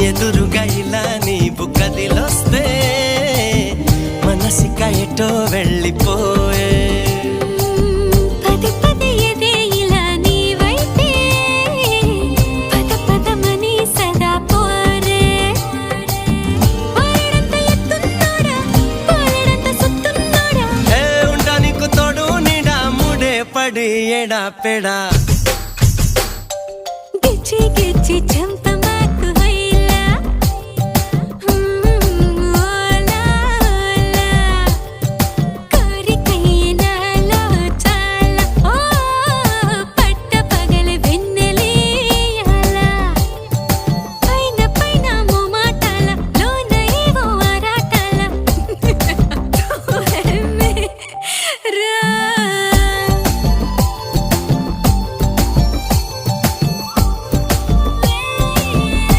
ఎదురుగా ఇలా నీవు కదిలొస్తే మనసిక ఎటో వెళ్ళిపోయే పది పది ఎదే ఇలా నీవైతే పద పదమని సదా పోరే పారడంత ఎత్తున్నోడా పారడంత సుత్తున్నోడా ఏ ఉండా నీకు తోడు నీడా ముడే పడి ఎడా పెడా గిచ్చి గిచ్చి